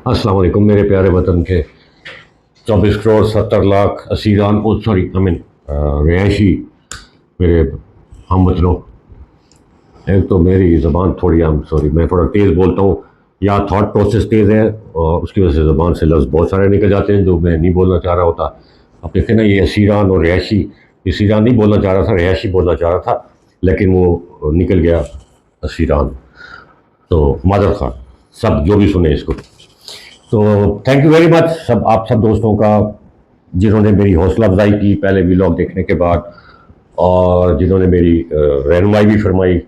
अस्सलाम वालेकुम मेरे प्यारे वतन के 24 करोड़ 70 लाख 80 रान सॉरी आई मीन रिहायशी मेरे हम वतनों। एक तो मेरी ज़बान थोड़ी सॉरी मैं थोड़ा तेज़ बोलता हूँ या थॉट प्रोसेस तेज़ है और उसकी वजह से ज़बान से लफ्ज़ बहुत सारे निकल जाते हैं जो मैं नहीं बोलना चाह रहा होता। अब देखें ना, ये सीरान और रिहायशी, ये सीरान नहीं बोलना चाह रहा था, रिहायशी बोलना चाह रहा था, लेकिन वो निकल गया सीरान। तो मादर खान, सब जो भी सुने इसको। तो थैंक यू वेरी मच आप सब दोस्तों का, जिन्होंने मेरी हौसला अफजाई की पहले व्लॉग देखने के बाद, और जिन्होंने मेरी रहनुमाई भी फरमाई।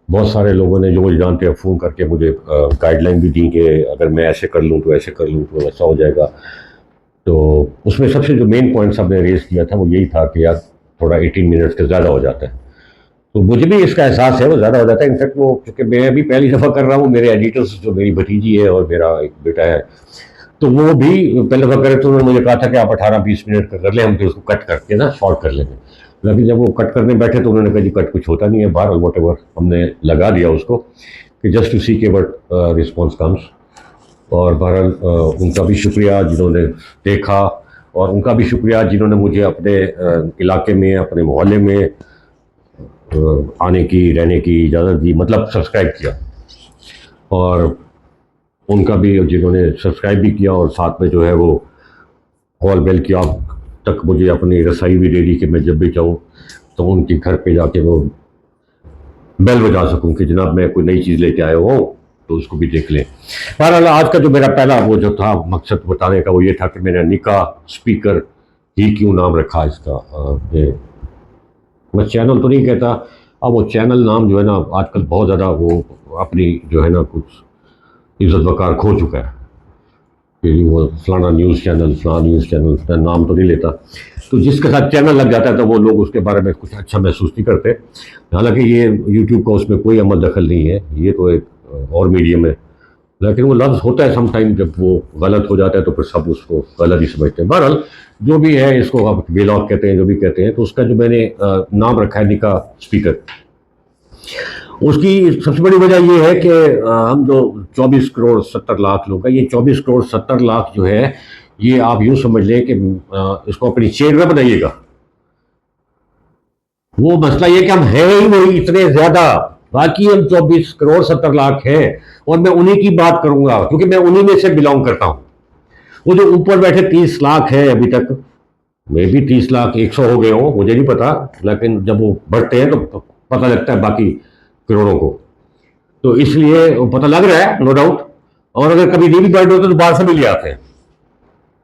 बहुत सारे लोगों ने जो मुझे जानते हैं फ़ोन करके मुझे गाइडलाइन भी दी कि अगर मैं ऐसे कर लूँ तो ऐसे कर लूँ तो ऐसा हो जाएगा। तो उसमें सबसे जो मेन पॉइंट सबने रेज़ किया था वो यही था कि यार थोड़ा 18 मिनट्स का ज़्यादा हो जाता है। तो मुझे भी इसका एहसास है, वो ज़्यादा हो जाता है। इनफैक्ट वो क्योंकि मैं अभी पहली दफ़ा कर रहा हूँ, मेरे एडिटर्स जो मेरी भतीजी है और मेरा एक बेटा है, तो वो भी पहले दफ़ा करे तो उन्होंने मुझे कहा था कि आप 18-20 मिनट का कर लें, हम फिर उसको कट करके ना शॉर्ट कर लेंगे। लेकिन जब वो कट करने बैठे तो उन्होंने कहा जी कट कुछ होता नहीं है, बाहर वट एवर हमने लगा दिया उसको कि जस्ट टू सी के वट रिस्पॉन्स कम्स। और बहरहाल उनका भी शुक्रिया जिन्होंने देखा, और उनका भी शुक्रिया जिन्होंने मुझे अपने इलाके में, अपने मोहल्ले में आने की, रहने की इजाज़त दी, मतलब सब्सक्राइब किया। और उनका भी जिन्होंने सब्सक्राइब भी किया और साथ में जो है वो कॉल बेल की आप तक मुझे अपनी रसाई भी दे दी कि मैं जब भी चाहूँ तो उनके घर पे जाके वो बेल बजा सकूँ कि जनाब मैं कोई नई चीज़ लेके आया हूँ तो उसको भी देख लें। बहरहाल आज का जो मेरा पहला वो जो था मकसद बताने का वो ये था कि मैंने निका स्पीकर ही क्यों नाम रखा इसका। मैं चैनल तो नहीं कहता, अब वो चैनल नाम जो है ना आजकल बहुत ज़्यादा वो अपनी जो है ना कुछ इज्जत वकार खो चुका है कि वो फलाना न्यूज़ चैनल, फलाना न्यूज़ चैनल, नाम तो नहीं लेता। तो जिसके साथ चैनल लग जाता है तो वो लोग उसके बारे में कुछ अच्छा महसूस नहीं करते। हालांकि ये यूट्यूब का उसमें कोई अमल दखल नहीं है, ये तो एक और मीडियम है। लेकिन वो लफ्ज़ होता है समटाइम जब वो गलत हो जाता है तो फिर सब उसको गलत ही समझते हैं। बहरहाल जो भी है, इसको आप व्लॉग कहते हैं जो भी कहते हैं, तो उसका जो मैंने नाम रखा है निका स्पीकर, उसकी सबसे बड़ी वजह यह है कि हम जो 24 करोड़ 70 लाख लोग हैं, ये 24 करोड़ 70 लाख जो है ये आप यूं समझ लें कि इसको अपनी चेन में बनाइएगा। वो मसला ये कि हम हैं ही वही इतने ज्यादा, बाकी हम 24 करोड़ 70 लाख हैं। और मैं उन्हीं की बात करूंगा क्योंकि मैं उन्हीं में से बिलोंग करता हूं। वो जो ऊपर बैठे 30 लाख है अभी तक, मे भी 30 लाख 100 हो गए हो, मुझे नहीं पता, लेकिन जब वो बढ़ते हैं तो पता लगता है बाकी करोड़ों को। तो इसलिए वो पता लग रहा है नो डाउट। और अगर कभी नहीं भी बढ़ होते तो बाहर से भी ले आते हैं।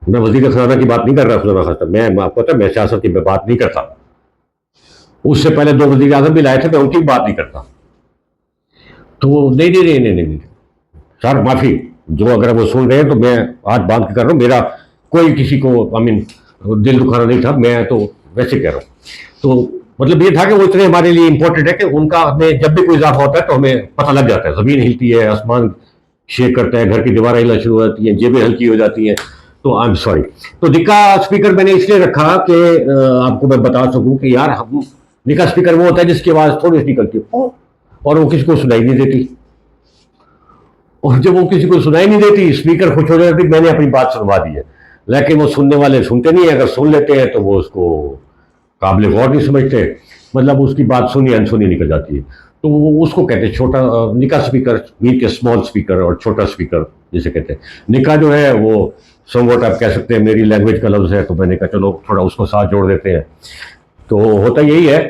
मैं वजीर खजाना की बात नहीं कर रहा, खुदा खास्ता मैं आपको पता है मैं सियासत की बात नहीं करता। उससे पहले 2 वजीर आजम भी लाए थे, मैं उनकी बात नहीं करता। तो नहीं नहीं नहीं नहीं नहीं, नहीं। सर माफी, जो अगर वो सुन रहे हैं तो मैं हाथ बांध के कर रहा हूँ, मेरा कोई किसी को आई मीन दिल दुखाना नहीं था, मैं तो वैसे कह रहा हूँ। तो मतलब ये था कि वो इतने हमारे लिए इंपॉर्टेंट है कि उनका हमें जब भी कोई इजाफा होता है तो हमें पता लग जाता है। जमीन हिलती है, आसमान शेक करता है, घर की दीवारें हिलना शुरू हो जाती हैं, जेबें हल्की हो जाती हैं। तो आई एम सॉरी। तो निका स्पीकर मैंने इसलिए रखा कि आपको मैं बता सकूं कि यार हम, निका स्पीकर वो होता है जिसकी आवाज़ थोड़ी सी निकलती है और वो किसी को सुनाई नहीं देती। और जब वो किसी को सुनाई नहीं देती, स्पीकर खुश हो जाती मैंने अपनी बात सुनवा दी है। लेकिन वो सुनने वाले सुनते नहीं है, अगर सुन लेते हैं तो वो उसको काबिल गौर नहीं समझते, मतलब उसकी बात सुनी अनसुनी निकल जाती है। तो वो उसको कहते हैं छोटा निका स्पीकर, मीन के स्मॉल स्पीकर, और छोटा स्पीकर जिसे कहते हैं। निका जो है वो समवट आप कह सकते हैं मेरी लैंग्वेज का लफ्ज़ है, तो मैंने कहा चलो थोड़ा उसको साथ जोड़ देते हैं। तो होता यही है।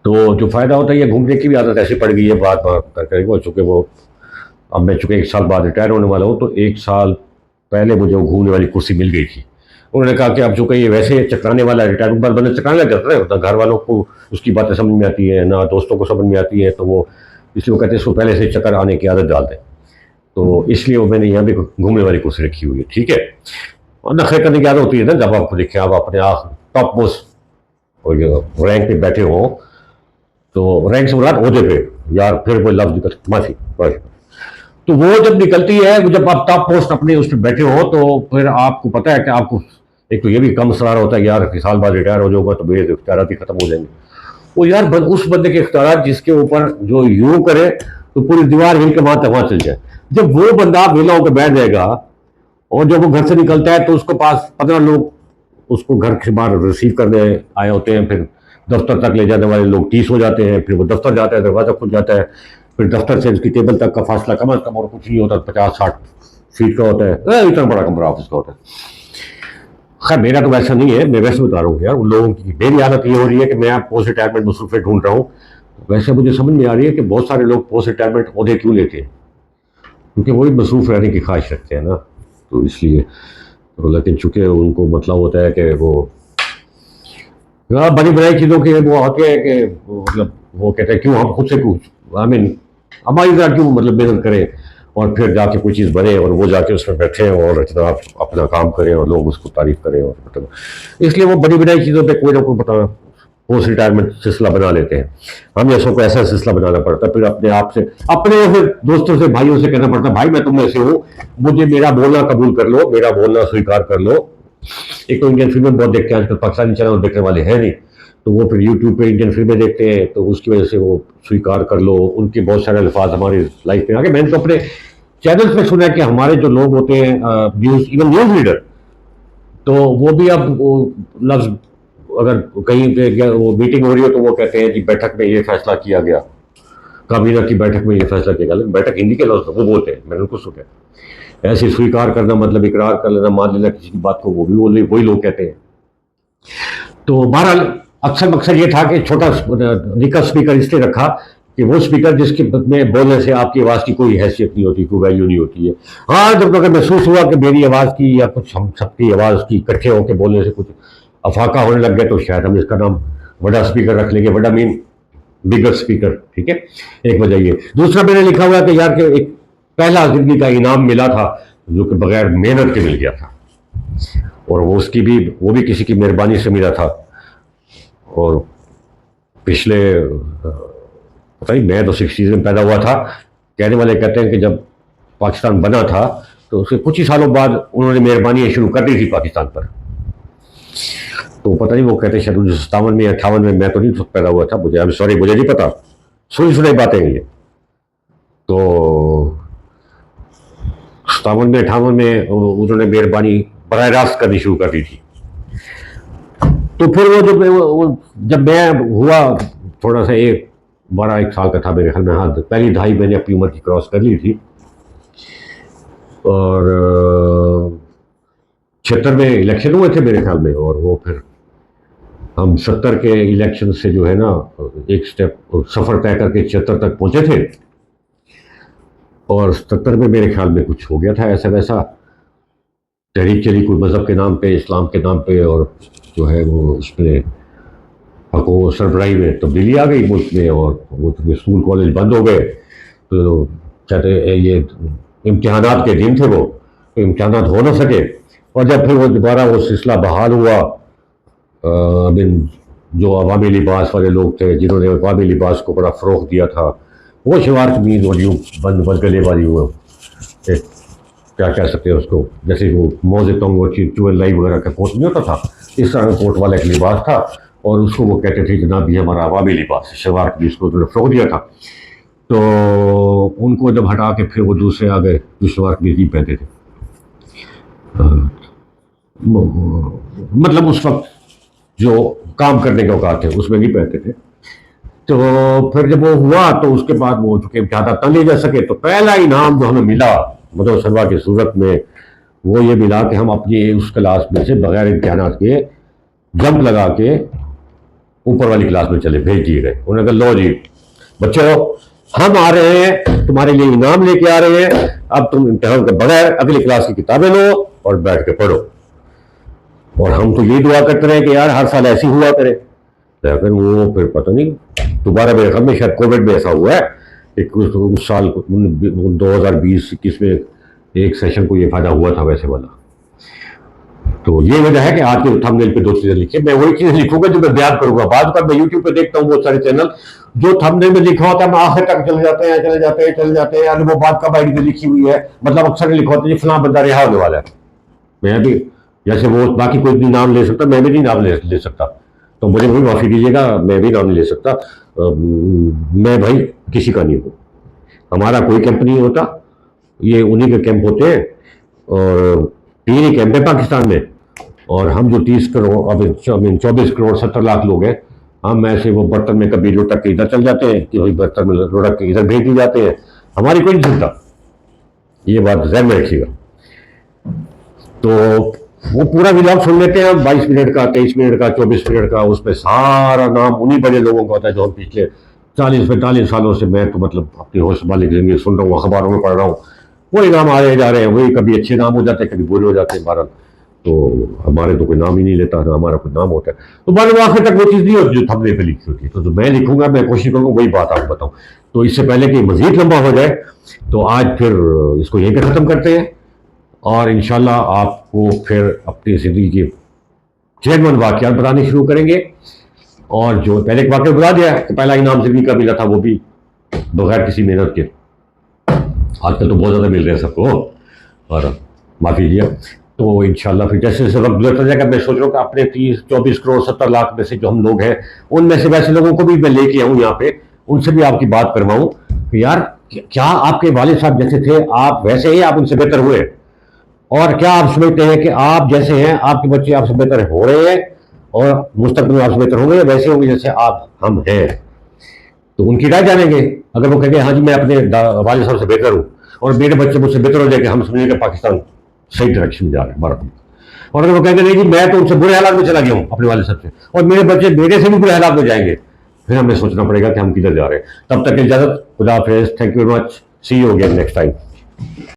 तो जो फ़ायदा होता है, ये घूमने की भी आदत ऐसी पड़ गई है बात बात करके वो, चूँकि वो अब मैं चूँकि 1 साल बाद रिटायर होने वाला हूँ, तो 1 साल पहले मुझे वो घूमने वाली कुर्सी मिल गई थी। उन्होंने कहा कि अब चूँकि ये वैसे चकराने वाला रिटायरमेंट बाद बंदे चकराने लग जाता है ना, घर वालों को उसकी बातें समझ में आती है ना, दोस्तों को समझ में आती है, तो वो इसलिए वो कहते हैं इसको पहले से चक्कर आने की आदत डाल दें। तो इसलिए वो मैंने यहाँ भी घूमने वाली कुर्सी रखी हुई है, ठीक है। और नखरे करने की आदत होती है ना, जब आपको देखें आप अपने टॉप मोस्ट रैंक पे बैठे हो, तो रैंक से मुराद ओहदे पे, यार फिर वो लफ्ज निकल माफी बस। तो वो जब निकलती है, वो जब आप टॉप पोस्ट अपने उस पर बैठे हो, तो फिर आपको पता है कि आपको एक तो ये भी कम सरार होता है यार कि साल बाद रिटायर हो जाऊंगा तो मेरे इख्तियार ही खत्म हो जाएंगे। वो यार उस बंदे के इख्तियार जिसके ऊपर जो यूं करे तो पूरी दीवार हिल के वहां तक वहां चल जाए। जब वो बंदा वेला होकर बैठ जाएगा और जब वो घर से निकलता है तो उसके पास 15 लोग उसको घर के बाहर रिसीव करने आए होते हैं, फिर दफ्तर तक ले जाने वाले लोग 30 हो जाते हैं, फिर वो दफ्तर जाता है, दरवाजा खुल जाता है, फिर दफ्तर से उसकी टेबल तक का फासला कम अज कम और कुछ नहीं होता, 50-60 फीट का होता है, इतना बड़ा कमरा ऑफिस का होता है। खैर मेरा तो वैसा नहीं है, मैं वैसे बता रहा हूँ यार, उन लोगों की मेरी हालत ये हो रही है कि मैं पोस्ट रिटायरमेंट मसरूफे ढूंढ रहा हूँ। वैसे मुझे समझ में आ रही है कि बहुत सारे लोग पोस्ट रिटायरमेंट ओहदे क्यों लेते हैं, क्योंकि वही मसरूफ रहने की ख्वाहिश रखते हैं ना, तो इसलिए। तो लेकिन चूंकि उनको मतलब होता है कि वो बड़ी बड़ी चीज़ों के वो आते हैं कि मतलब वो कहते हैं क्यों हम खुद से कुछ आई मीन हमारी तरह क्यों मतलब मेहनत करें और फिर जाके कोई चीज़ बने और वो जाके उसमें बैठे और जनाब अपना काम करें और लोग उसको तारीफ करें और मतलब इसलिए वो बड़ी बड़ी चीज़ों पे कोई ना कोई पता पोस्ट रिटायरमेंट सिलसिला बना लेते हैं। हम जैसों को ऐसा सिलसिला बनाना पड़ता है, फिर अपने आप से अपने फिर दोस्तों से भाइयों से कहना पड़ता है भाई मैं तुम में से हूँ, मुझे मेरा बोलना कबूल कर लो, मेरा बोलना स्वीकार कर लो। एक तो इंडियन फिल्में बहुत देखते हैं आजकल, पाकिस्तानी चैनल देखने वाले हैं नहीं, तो वो फिर यूट्यूब पे इंडियन फिल्में देखते हैं, तो उसकी वजह से वो स्वीकार कर लो, उनके बहुत सारे अल्फाज हमारी लाइफ में आगे। मैंने तो अपने चैनल्स में सुना है कि हमारे जो लोग होते हैं न्यूज इवन न्यूज रीडर, तो वो भी अब वो लफ्ज अगर कहीं पे वो मीटिंग हो रही हो तो वो कहते हैं कि बैठक में ये फैसला किया गया, काबीना की बैठक में ये फैसला किया गया, लेकिन बैठक हिंदी के लफ्ज वो बोलते हैं, मैंने उनको सुना। ऐसे स्वीकार करना मतलब इकरार कर लेना, मान लेना किसी की बात को, वो भी वही लोग कहते हैं। तो बहरहाल अक्सर मकसद ये था कि छोटा निका स्पीकर इसलिए रखा कि वो स्पीकर जिसके में बोलने से आपकी आवाज़ की कोई हैसियत नहीं होती, कोई वैल्यू नहीं होती है। हाँ जब अगर महसूस हुआ कि मेरी आवाज़ की या कुछ हम सबकी आवाज़ की इकट्ठे होकर बोलने से कुछ अफाका होने लग गया तो शायद हम इसका नाम बड़ा स्पीकर रख लेंगे, बड़ा मीन बिगर स्पीकर, ठीक है। एक वजह ये। दूसरा मैंने लिखा हुआ है कि यार के एक पहला जिंदगी का इनाम मिला था जो कि बगैर मेहनत के मिल गया था, और वो भी किसी की मेहरबानी से मिला था। और पिछले पता नहीं मैं तो 60s में पैदा हुआ था, कहने वाले कहते हैं कि जब पाकिस्तान बना था तो उसके कुछ ही सालों बाद उन्होंने मेहरबानी शुरू कर दी थी पाकिस्तान पर। तो पता नहीं वो कहते शायद 1957 में 58 में, मैं तो नहीं पैदा हुआ था, मुझे सॉरी मुझे नहीं पता, सुनी सुनाई बातें हैं ये। तो 57 में 58 में उन्होंने मेहरबानी बराह रास्त करनी शुरू कर दी थी। तो फिर जब मैं हुआ थोड़ा सा 12-1 साल का था मेरे ख्याल में, हाँ पहली दहाई मैंने अपनी उम्र की क्रॉस कर ली थी। और 76 में इलेक्शन हुए थे मेरे ख्याल में, और वो फिर हम 70 के इलेक्शन से जो है ना एक स्टेप सफ़र तय करके 76 तक पहुंचे थे। और 70 में मेरे ख्याल में कुछ हो गया था ऐसा वैसा, तहरीक चली कोई मज़हब के नाम पे, इस्लाम के नाम पे, और जो है वो उसमें हको सरबराही में तब्दीली आ गई मुल्क में, और वो तो स्कूल कॉलेज बंद हो गए। तो कहते ये इम्तहानात के दिन थे वो, तो इम्तहानात हो ना सके। और जब फिर वो दोबारा वो सिलसिला बहाल हुआ, जो अवामी लिबास वाले लोग थे जिन्होंने अवामी लिबास को बड़ा फ़रोग़ दिया था, वो शवार मीन और यूँ बंद गलेबाजी हुआ, क्या कह सकते हैं उसको, जैसे वो मोजे तंग और चुअल वगैरह का कोट नहीं होता था, इस तरह कोट वाला एक लिबास था, और उसको वो कहते थे जनाब ये हमारा अवामी लिबास, शलवार कमीज को उन्होंने फ़रोग़ दिया था। तो उनको जब हटा के फिर वो दूसरे आ गए जो शलवार कमीज नहीं पहनते थे, मतलब उस वक्त जो काम करने के औकात थे उसमें नहीं पहनते थे। तो फिर जब वो हुआ तो उसके बाद वो चुके ज़्यादा तन ले जा सके, तो पहला इनाम जो हमें मिला मदर सलवा की सूरत में वो ये मिला कि हम अपनी उस क्लास में से बगैर इम्तहानात के जंप लगा के ऊपर वाली क्लास में चले भेज दिए गए। उन्होंने कहा लो जी बच्चों हम आ रहे हैं, तुम्हारे लिए इनाम लेके आ रहे हैं, अब तुम इम्तहान के बगैर अगली क्लास की किताबें लो और बैठ के पढ़ो। और हम तो ये दुआ करते रहे कि यार हर साल ऐसी हुआ करे, लेकिन वो फिर पता नहीं दोबारा मेरे ख्याल में शायद कोविड में ऐसा हुआ है कि उस साल 2020-21 में एक सेशन को ये फायदा हुआ था वैसे वाला। तो ये वजह है कि आज के थंबनेल पे 2 चीजें लिखी, मैं वही चीजें लिखूंगा जो मैं बयान करूंगा। बाद में मैं यूट्यूब पे देखता हूँ बहुत सारे चैनल जो थंबनेल में लिखा होता है मैं आखिर तक चले जाते हैं, यानी वो बात कब आईडी पे लिखी हुई है, मतलब अक्सर लिखा होता है फलां बंदा रिहा होने वाला है। मैं भी जैसे वो बाकी कोई भी नाम ले सकता, मैं भी नहीं नाम ले सकता, तो मुझे भी माफ़ी दीजिएगा, मैं भी नाम नहीं ले सकता। मैं भाई किसी का नहीं हूँ, हमारा कोई कंपनी होता, ये उन्हीं के कैंप होते हैं, और 3 ही कैंप है पाकिस्तान में। और हम जो 30 करोड़, अब 24 करोड़ 70 लाख लोग हैं, हम ऐसे वो बर्तन में कभी लुटक के इधर चल जाते हैं कि भाई बर्तन में लुटक के इधर भेज दिए जाते हैं, हमारी कोई नहीं सुनता। ये बात जहन में रखिएगा। तो वो पूरा व्लॉग सुन लेते हैं, 22 मिनट का, 23 मिनट का, 24 मिनट का, उसमें सारा नाम उन्हीं बड़े लोगों का होता है जो हम पिछले 40-45 सालों से, मैं तो मतलब अपनी होश वाली जिंदगी सुन रहा हूँ, अखबारों में पढ़ रहा हूँ। वही नाम आ रहे जा रहे हैं, वही कभी अच्छे नाम हो जाते हैं, कभी बुरे हो जाते हैं। बहरहाल तो हमारे तो कोई नाम ही नहीं लेता, ना हमारा कोई नाम होता है। तो बाद में आखिर तक वो चीज़ नहीं होती जो थंबनेल पे लिखी होती है। तो जो मैं लिखूंगा, मैं कोशिश करूंगा वही बात आपको बताऊं। तो इससे पहले कि मजीद लंबा हो जाए, तो आज फिर इसको यहीं पे ख़त्म करते हैं, और इंशाल्लाह आपको फिर अपनी ज़िंदगी के जेनवन वाक़यात बताने शुरू करेंगे। और जो पहले एक वाक़या बता दिया कि पहला इनाम ज़िंदगी का मिला था, वो भी बगैर किसी मेहनत के। आजकल तो बहुत ज़्यादा मिल रहे हैं सबको, और माफ़ी दीजिए। तो इंशाल्लाह फिर जैसे जैसे वक्त गुजरता जाएगा, मैं सोच रहा हूँ कि अपने 30-24 करोड़ 70 लाख में से जो हम लोग हैं, उनमें से वैसे लोगों को भी मैं लेके आऊँ यहाँ पे, उनसे भी आपकी बात करवाऊँ कि यार क्या आपके वालिद साहब जैसे थे आप वैसे ही आप उनसे बेहतर हुए, और क्या आप समझते हैं कि आप जैसे हैं आपके बच्चे आपसे बेहतर हो रहे हैं और मुस्तकबिल में आपसे बेहतर होंगे, या वैसे होंगे जैसे आप हम हैं। तो उनकी राय जानेंगे। अगर वो कहेंगे हाँ जी मैं अपने वालिद साहब से बेहतर हूँ और मेरे बच्चे मुझसे बेहतर हो जाएंगे, हम समझेंगे पाकिस्तान सही डायरेक्शन में जा रहा है भारत में। और अगर वो कहेंगे नहीं जी मैं तो उनसे बुरे हालात में चला गया हूँ अपने वाले साहब से, और मेरे बच्चे मेरे से भी बुरे हालात में जाएंगे, फिर हमें सोचना पड़ेगा कि हम किधर जा रहे हैं। तब तक इजाजत, खुदा हाफिज़, thank you very much, see you again next time.